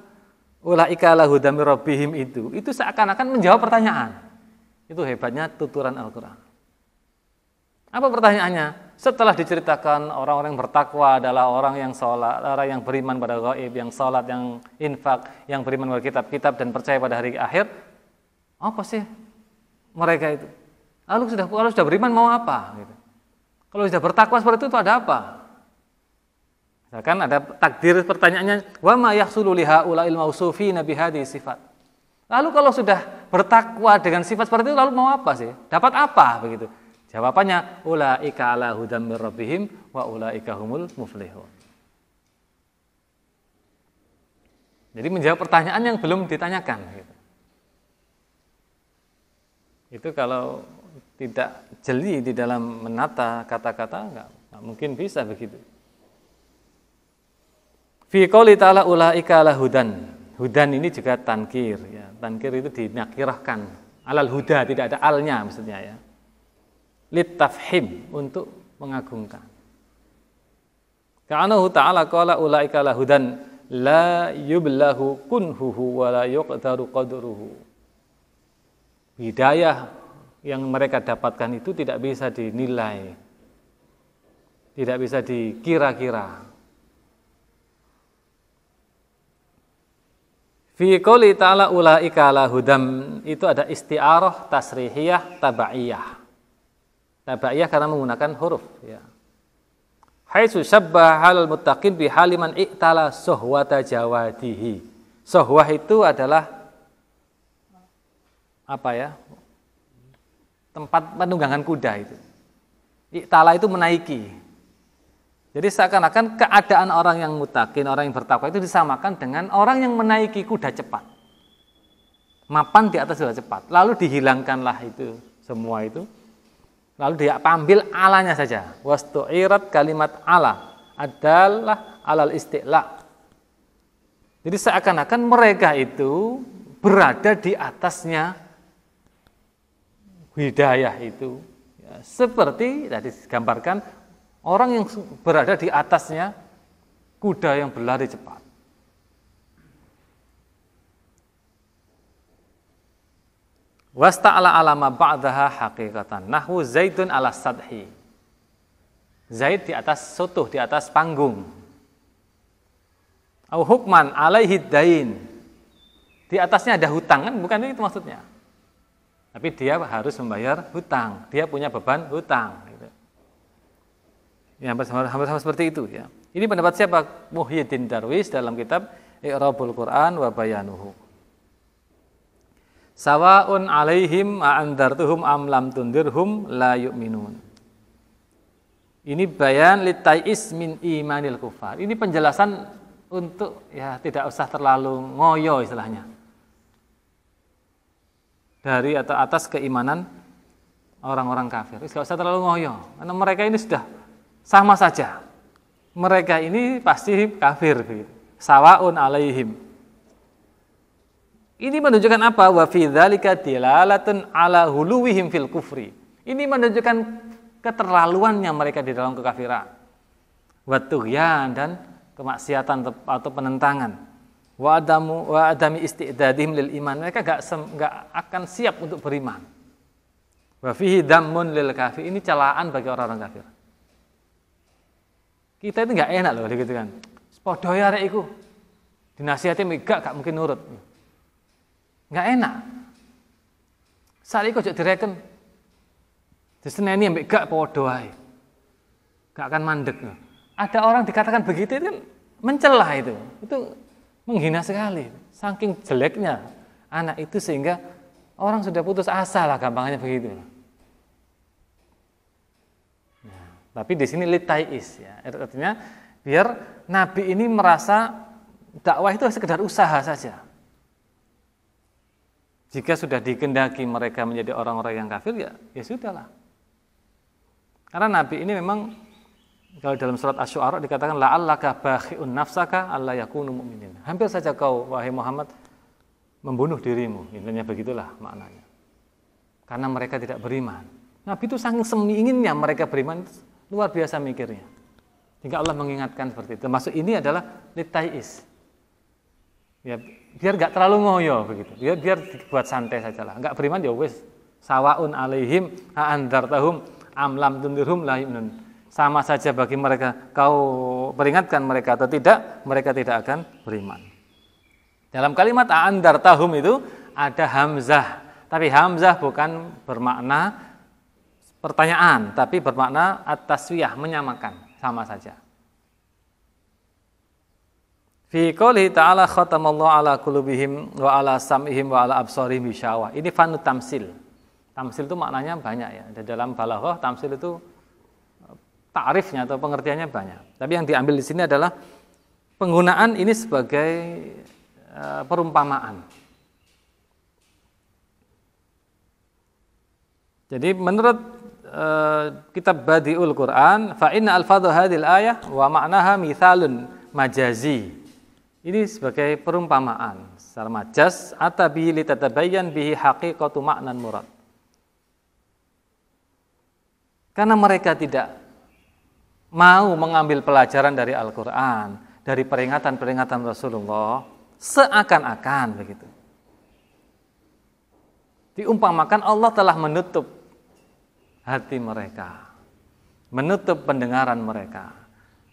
ulaika la hudam mir rabbihim itu seakan-akan menjawab pertanyaan. Itu hebatnya tuturan Al-Qur'an. Apa pertanyaannya? Setelah diceritakan orang-orang yang bertakwa adalah orang yang sholat, orang yang beriman pada ghaib, yang sholat, yang infak, yang beriman pada kitab-kitab dan percaya pada hari akhir, apa sih mereka itu? Kalau sudah beriman mau apa? Gitu. Kalau sudah bertakwa seperti itu ada apa? Misalkan ada takdir pertanyaannya, wa ma yahsulu li haula'il mausufina bi hadhihi sifat. Lalu kalau sudah bertakwa dengan sifat seperti itu lalu mau apa sih? Dapat apa begitu? Jawabannya ulaika ala hudam mir rabbihim wa ulaika humul muflihun. Jadi menjawab pertanyaan yang belum ditanyakan gitu. Itu kalau tidak jeli di dalam menata kata-kata enggak mungkin bisa begitu. Fi qouli ta'ala ulaika ala hudan. Hudan ini juga tankir ya. Tankir itu dinakirahkan. Alal huda tidak ada alnya maksudnya ya. litafhim, untuk mengagungkan. Ka'anahu ta'ala qala ulaika lahudan la yublahu kunhuhu wa la yuqdaru qadruhu. Hidayah yang mereka dapatkan itu tidak bisa dinilai, tidak bisa dikira-kira. Fi qouli ta'ala ulaika lahudam, itu ada isti'arah tasrihiyah tabaiyah. Tabaiyah karena menggunakan huruf, ya. Haitsu syabbaha halal muttaqin bi haliman i'tala suhwata jawadihi. Suhwah itu adalah apa ya? Tempat penunggangan kuda itu. I'tala itu menaiki. Jadi seakan-akan keadaan orang yang muttaqin, orang yang bertakwa itu disamakan dengan orang yang menaiki kuda cepat. Mapan di atas kuda cepat. Lalu dihilangkanlah itu semua itu. Lalu dia ambil alanya saja. Wastu'irat kalimat ala adalah alal isti'la. Jadi seakan-akan mereka itu berada di atasnya hidayah itu. Ya, seperti tadi digambarkan orang yang berada di atasnya kuda yang berlari cepat. Wasta'ala alama ba'daha haqiqatan. Nahwu Zaidun ala sadhi. Zaid di atas sotuh, di atas panggung. Au hukman alaihi dain. Di atasnya ada hutang, kan bukan itu maksudnya. Tapi dia harus membayar hutang. Dia punya beban hutang. Gitu. Ya, hampir seperti itu. Ya. Ini pendapat siapa? Muhyiddin Darwis dalam kitab I'rabul Quran wa Bayanuhu. Sawa'un alaihim a'andartuhum am lam tundirhum la yu'minun. Ini bayan litai'is min imanil kufar. Ini penjelasan untuk ya tidak usah terlalu ngoyo istilahnya. Dari atau atas keimanan orang-orang kafir. Tidak usah terlalu ngoyo. Karena mereka ini sudah sama saja. Mereka ini pasti kafir. Sawa'un alaihim. Ini menunjukkan apa? Wa fi dzalika dilalatun ala huluwihim fil kufri. Ini menunjukkan keterlaluannya mereka di dalam kekafiran. Wa tughyan, dan kemaksiatan atau penentangan. Wa adami istidadihim lil iman. Mereka enggak akan siap untuk beriman. Wa fihi dammun lil kafir. Ini celaan bagi orang-orang kafir. Kita itu enggak enak loh gitu kan. Padha ya arek iku. Dinasihati enggak mungkin nurut. Nggak enak. Saat itu kok direken diseneni ambek gak podo ae. Gak akan mandek. Ada orang dikatakan begitu itu kan mencela itu. Itu menghina sekali. Saking jeleknya anak itu sehingga orang sudah putus asa lah gampangnya begitu. Nah, tapi di sini litaiis ya. Artinya biar Nabi ini merasa dakwah itu sekedar usaha saja. Jika sudah dikehendaki mereka menjadi orang-orang yang kafir, ya sudahlah. Karena Nabi ini memang kalau dalam surat Asy-Syu'ara dikatakan la'allaka bakhi'un nafsaka alla yakunu mu'minin. Hampir saja kau wahai Muhammad membunuh dirimu. Intinya begitulah maknanya. Karena mereka tidak beriman. Nabi itu saking inginnya mereka beriman, luar biasa mikirnya. Hingga Allah mengingatkan seperti itu. Termasuk ini adalah litaiis. Ya, biar enggak terlalu ngoyo begitu. Biar dibuat santai sajalah. Enggak beriman ya wis. Sawaun alaihim a'andartahum am lam tundirhum la yu'minun. Sama saja bagi mereka kau peringatkan mereka atau tidak, mereka tidak akan beriman. Dalam kalimat a'andartahum itu ada hamzah. Tapi hamzah bukan bermakna pertanyaan, tapi bermakna at-taswiyah, menyamakan, sama saja. Fi qouli ta'ala khatamallahu ala qulubihim wa ala sam'ihim wa ala absarihim bisyawah. Ini fanu tamsil. Tamsil itu maknanya banyak ya. Di dalam balaghah tamsil itu ta'rifnya atau pengertiannya banyak. Tapi yang diambil di sini adalah penggunaan ini sebagai perumpamaan. Jadi menurut kitab Badiul Quran, fa inna alfadhu hadhil ayah wa ma'naha mithalun majazi. Ini sebagai perumpamaan secara majaz atabi litatabayyan bihi haqiqatu ma'nan murad. Karena mereka tidak mau mengambil pelajaran dari Al-Quran, dari peringatan-peringatan Rasulullah, seakan-akan begitu. Diumpamakan Allah telah menutup hati mereka, menutup pendengaran mereka,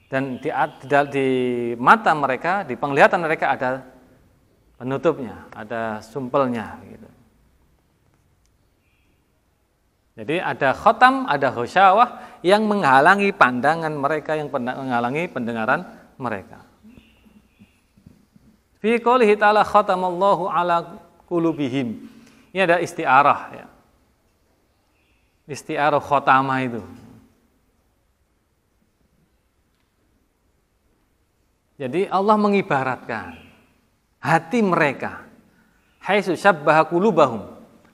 dan di mata mereka, di penglihatan mereka ada penutupnya, ada sumpelnya gitu. Jadi ada khotam, ada ghusyawah yang menghalangi pandangan mereka, yang menghalangi pendengaran mereka. Fi qoulihi ta'ala khatamallahu ala qulubihim. Ini ada isti'arah ya. Isti'arah khotama itu. Jadi Allah mengibaratkan hati mereka, haitsu syabbaha qulubahum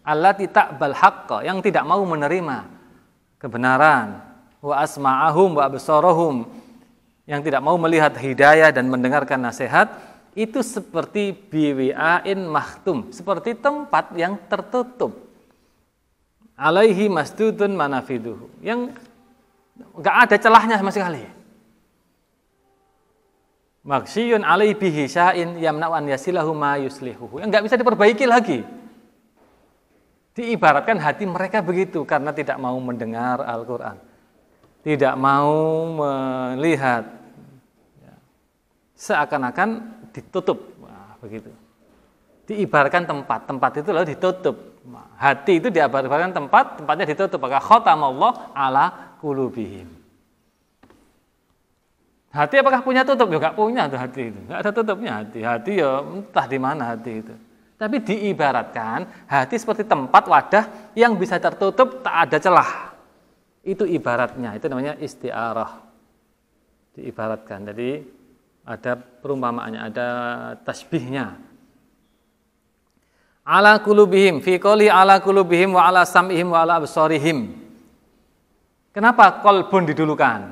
allati ta'bal haqqa, yang tidak mau menerima kebenaran, wa asma'ahum wa absarahum, yang tidak mau melihat hidayah dan mendengarkan nasihat, itu seperti biwi'ain mahtum, seperti tempat yang tertutup, alaihi masdudun manafiduhu, yang enggak ada celahnya sama sekali. Maksiyun alaihi bihi sya'in yamna'u an yasilahu ma yuslihuhu, yang enggak bisa diperbaiki lagi. Diibaratkan hati mereka begitu, karena tidak mau mendengar Al-Quran, tidak mau melihat, seakan-akan ditutup. Nah, begitu. Diibaratkan tempat itu lalu ditutup. Hati itu diibaratkan tempatnya ditutup. Maka khatamallah ala qulubihim. Hati apakah punya tutup? Ya enggak punya tuh hati itu. Enggak ada tutupnya hati. Hati ya entah di mana hati itu. Tapi diibaratkan hati seperti tempat wadah yang bisa tertutup, tak ada celah. Itu ibaratnya, itu namanya isti'arah. Diibaratkan. Jadi ada perumpamaannya, ada tasbihnya. Ala qulubihim, fi qouli ala qulubihim wa ala sam'ihim wa ala absarihim. Kenapa qalbun didulukan?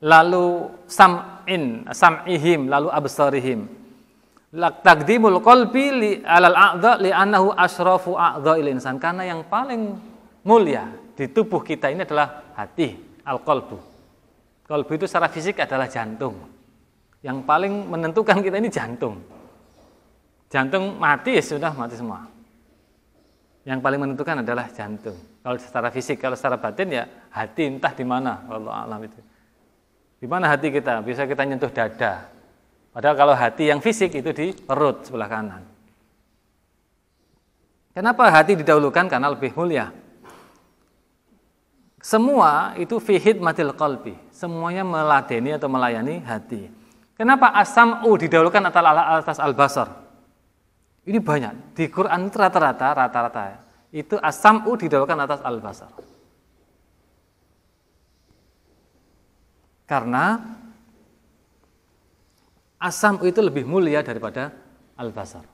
Lalu sam'ihim, lalu absarihim. Taqdimul qalbi li alal a'dha li annahu asyrafu a'dha'il insan, karena yang paling mulia di tubuh kita ini adalah hati, al-qalbu. Qalbu itu secara fisik adalah jantung. Yang paling menentukan kita ini jantung. Jantung mati ya sudah mati semua. Yang paling menentukan adalah jantung. Kalau secara fisik, kalau secara batin ya hati, entah di mana, Allah alam itu. Di mana hati kita? Bisa kita nyentuh dada. Padahal kalau hati yang fisik itu di perut sebelah kanan. Kenapa hati didahulukan? Karena lebih mulia. Semua itu fi khidmatil qalbi. Semuanya meladeni atau melayani hati. Kenapa as-sam'u didahulukan atas al-basar? Ini banyak. Di Quran itu rata-rata itu as-sam'u didahulukan atas al-basar. Karena as-sam'u itu lebih mulia daripada al-basar.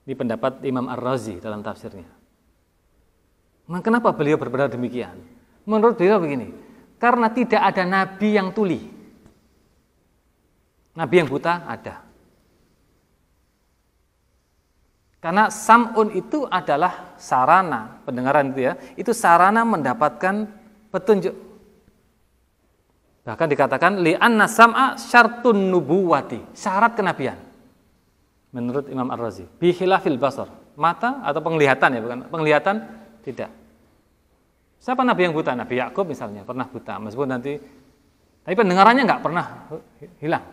Ini pendapat Imam Ar-Razi dalam tafsirnya. Nah, kenapa beliau berpendapat demikian? Menurut beliau begini, karena tidak ada nabi yang tuli. Nabi yang buta ada. Karena sam'un itu adalah sarana, pendengaran itu ya, itu sarana mendapatkan petunjuk. Bahkan dikatakan li'anna sam'a syartun nubuwati, syarat kenabian. Menurut Imam Ar-Razi, bi khilafil basar, mata atau penglihatan ya, bukan penglihatan tidak. Siapa nabi yang buta? Nabi Yakub misalnya pernah buta, meskipun nanti tapi pendengarannya enggak pernah hilang.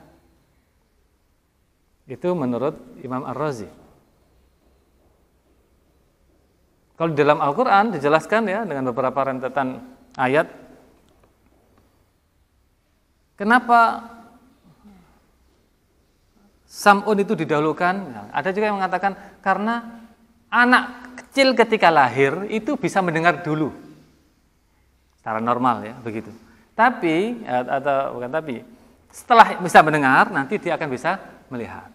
Itu menurut Imam Ar-Razi. Kalau di dalam Al-Qur'an dijelaskan ya dengan beberapa rentetan ayat. Kenapa sam'un itu didahulukan? Nah, ada juga yang mengatakan karena anak kecil ketika lahir itu bisa mendengar dulu. Secara normal ya, begitu. Tapi atau bukan tapi, setelah bisa mendengar nanti dia akan bisa melihat.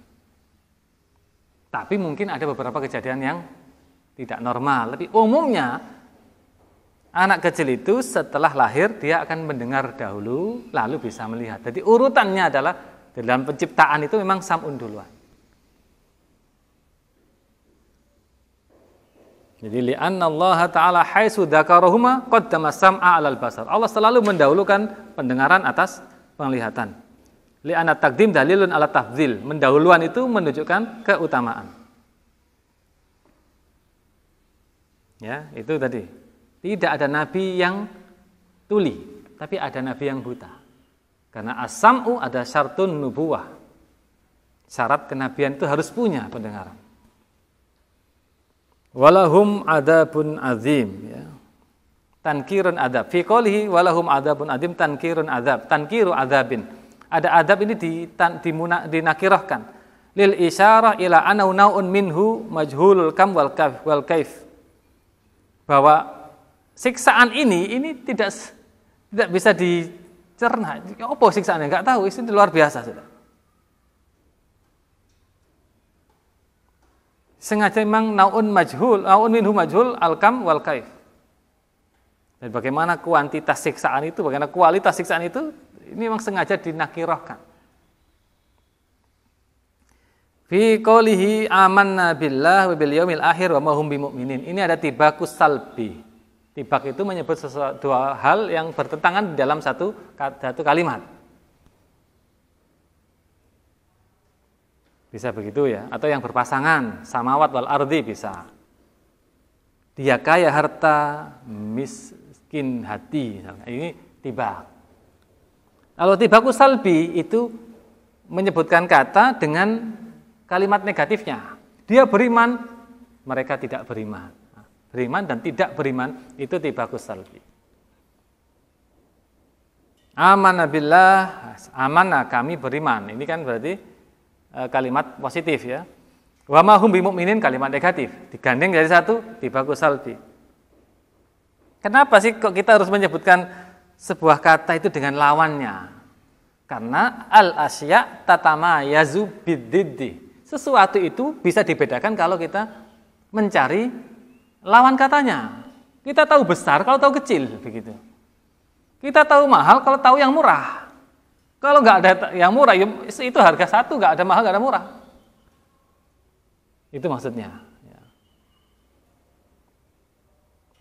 Tapi mungkin ada beberapa kejadian yang tidak normal. Tapi umumnya anak kecil itu setelah lahir dia akan mendengar dahulu, lalu bisa melihat. Jadi urutannya adalah dalam penciptaan itu memang sam'un duluan. Jadi li'anna Allah Ta'ala haitsu dzakarahuma qaddama sam'a 'alal basar. Allah selalu mendahulukan pendengaran atas penglihatan. Li'anna taqdim dalilun 'ala tafdzil. Mendahuluan itu menunjukkan keutamaan. Ya, itu tadi. Tidak ada nabi yang tuli, tapi ada nabi yang buta. Karena as-sam'u ada syartun nubuwah. Syarat kenabian itu harus punya pendengaran. Walahum adabun azim, ya. Tankirun adab. Fi qoulihi walahum adabun azim, tankirun adab. Tankiru adabin. Ada adab ini dinakirahkan. Lil isyarah ila anau naun minhu majhulul kam wal kaif. Bahwa siksaan ini tidak bisa dicerna. Apa siksaannya? Enggak tahu, itu luar biasa sudah. Sengaja memang naun minhu majhul al-kam wal kaif. Dan bagaimana kuantitas siksaan itu, bagaimana kualitas siksaan itu, ini memang sengaja dinakirahkan. Fi qoulihi amanna billah wa bil yaumil akhir wa ma hum bimumin. Ini ada tibakus salbi. Tibak itu menyebut dua hal yang bertentangan di dalam satu kalimat. Bisa begitu ya, atau yang berpasangan, samawat wal ardi bisa. Dia kaya harta, miskin hati. Ini tibak. Kalau tibakus salbi itu menyebutkan kata dengan kalimat negatifnya. Dia beriman, mereka tidak beriman. Beriman dan tidak beriman itu tibakus salbi. Amanna billah, amanah kami beriman. Ini kan berarti kalimat positif ya. Wa ma hum bimumin kalimat negatif. Digandeng dari satu tibakus salbi. Kenapa sih kok kita harus menyebutkan sebuah kata itu dengan lawannya? Karena al-asya tatamayazu biddiddi. Sesuatu itu bisa dibedakan kalau kita mencari lawan katanya. Kita tahu besar kalau tahu kecil begitu. Kita tahu mahal kalau tahu yang murah. Kalau nggak ada yang murah, itu harga satu, nggak ada mahal, nggak ada murah. Itu maksudnya. Ya.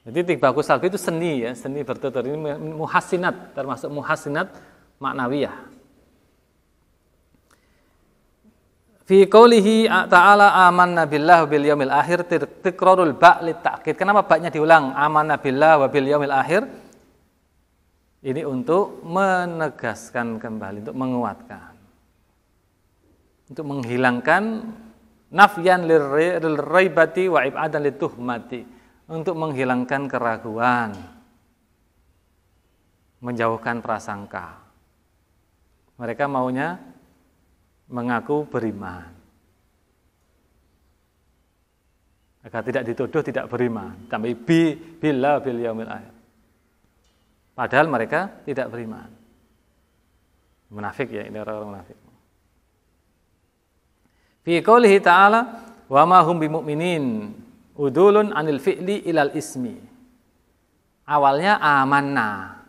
Jadi tibakus salbi itu seni ya, seni bertutur. Ini muhassinat, termasuk muhassinat maknawiyah. Fi qoulihi ta'ala amanna billahi wa bil yaumil akhir tikrarul ba' lit ta'kid. Kenapa ba'nya diulang? Amanna billahi wa bil yaumil akhir. Ini untuk menegaskan kembali, untuk menguatkan. Untuk menghilangkan nafyan lil raibati wa ibadan lituhmati. Untuk menghilangkan keraguan. Menjauhkan prasangka. Mereka maunya mengaku beriman. Agar tidak dituduh tidak beriman. Tapi billah bil yaumil akhir. Padahal mereka tidak beriman. Munafik ya, ini orang-orang munafik. Fi qoulihi ta'ala wa ma hum bimumin udulun anil fi'li ilal ismi. Awalnya amanna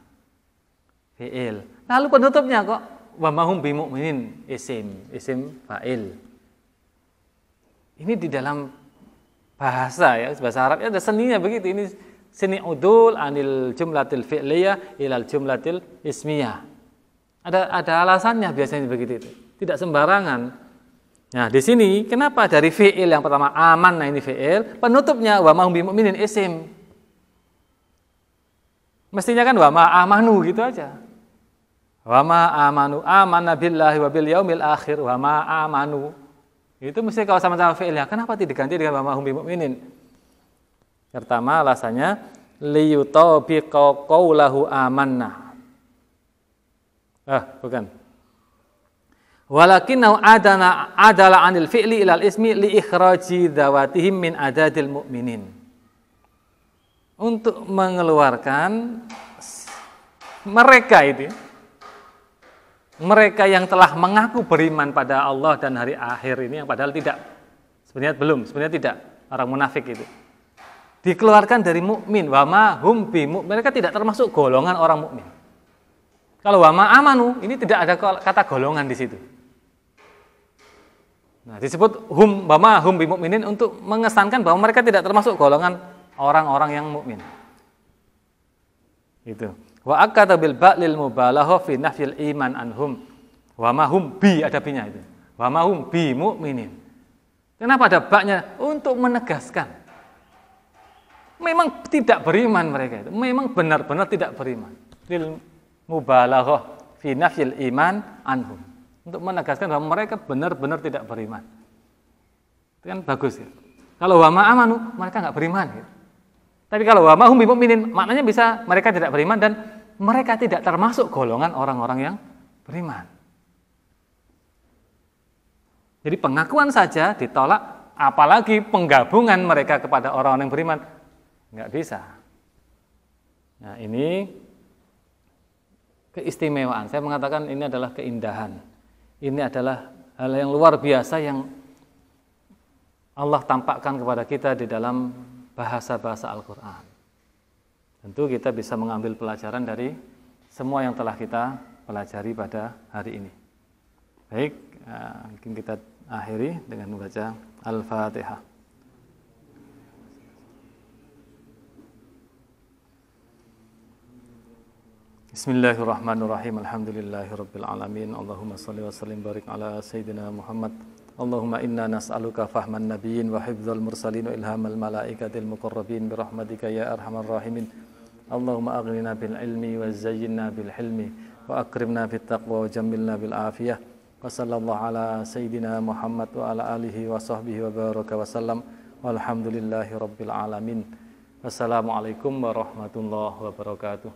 fi'il. Lalu penutupnya kok wa ma hum bimumin isim fa'il. Ini di dalam bahasa ya, bahasa Arab ada seninya begitu. Ini seni udul anil jumlatil fi'liyah ilal jumlatil ismiyah. Ada alasannya biasanya begitu itu. Tidak sembarangan. Nah, di sini kenapa dari fi'il yang pertama aman, nah ini fi'il, penutupnya wa ma hum bimumin isim. Mestinya kan wa ma amanu gitu aja. Wa ma amanu amanna billahi wa bil yaumil akhir wa ma amanu. Itu mesti kalau sama-sama fi'ilnya. Kenapa tidak diganti dengan wa ma hum bimumin? Pertama alasannya liyutabiqa qaulahu amanna. Bukan. Walakinnahu adala 'anil fi'li ilal ismi li ikhraji dzawatihim min adadil mu'minin. Untuk mengeluarkan mereka yang telah mengaku beriman pada Allah dan hari akhir ini yang padahal tidak. Sebenarnya tidak. Orang munafik itu. Dikeluarkan dari mukmin, wa ma hum bi mu'min. Mereka tidak termasuk golongan orang mukmin. Kalau wa ma amanu, ini tidak ada kata golongan di situ. Nah, disebut hum wa ma hum bi mu'minin untuk mengesankan bahwa mereka tidak termasuk golongan orang-orang yang mukmin. Itu. Wa akata bil ba'lil mubalagha fi nafyil iman anhum. Wa ma hum bi ada binya itu. Wa ma hum bi mu'minin. Kenapa ada baknya? Untuk menegaskan. Memang tidak beriman mereka itu. Memang benar-benar tidak beriman. Lil mubalaghah fi nafyil iman anhum. Untuk menegaskan bahwa mereka benar-benar tidak beriman. Itu kan bagus ya. Kalau wa ma amanu, mereka enggak beriman gitu. Tapi kalau wa ma hum bi mu'minin, maknanya bisa mereka tidak beriman dan mereka tidak termasuk golongan orang-orang yang beriman. Jadi pengakuan saja ditolak, apalagi penggabungan mereka kepada orang-orang yang beriman, nggak bisa. Nah ini keistimewaan. Saya mengatakan ini adalah keindahan. Ini adalah hal yang luar biasa yang Allah tampakkan kepada kita di dalam bahasa-bahasa Al-Quran. Tentu kita bisa mengambil pelajaran dari semua yang telah kita pelajari pada hari ini. Baik, mungkin kita akhiri dengan membaca Al-Fatihah. Bismillahirrahmanirrahim. Alhamdulillahirabbil alamin. Allahumma shalli wa sallim barik ala sayyidina Muhammad. Allahumma inna nas'aluka fahman nabiyyin wa hifdzal mursalin wa ilhamal malaikatil muqarrabin bi rahmatika ya arhamar rahimin. Allahumma aghnina bil ilmi wa zayyinna bil hilmi wa akrimna bit taqwa wa jammilna bil afiyah. Wa sallallahu ala sayyidina Muhammad wa ala alihi wa sahbihi wa baraka wa sallam. Walhamdulillahi rabbil alamin. Wassalamualaikum warahmatullahi wabarakatuh.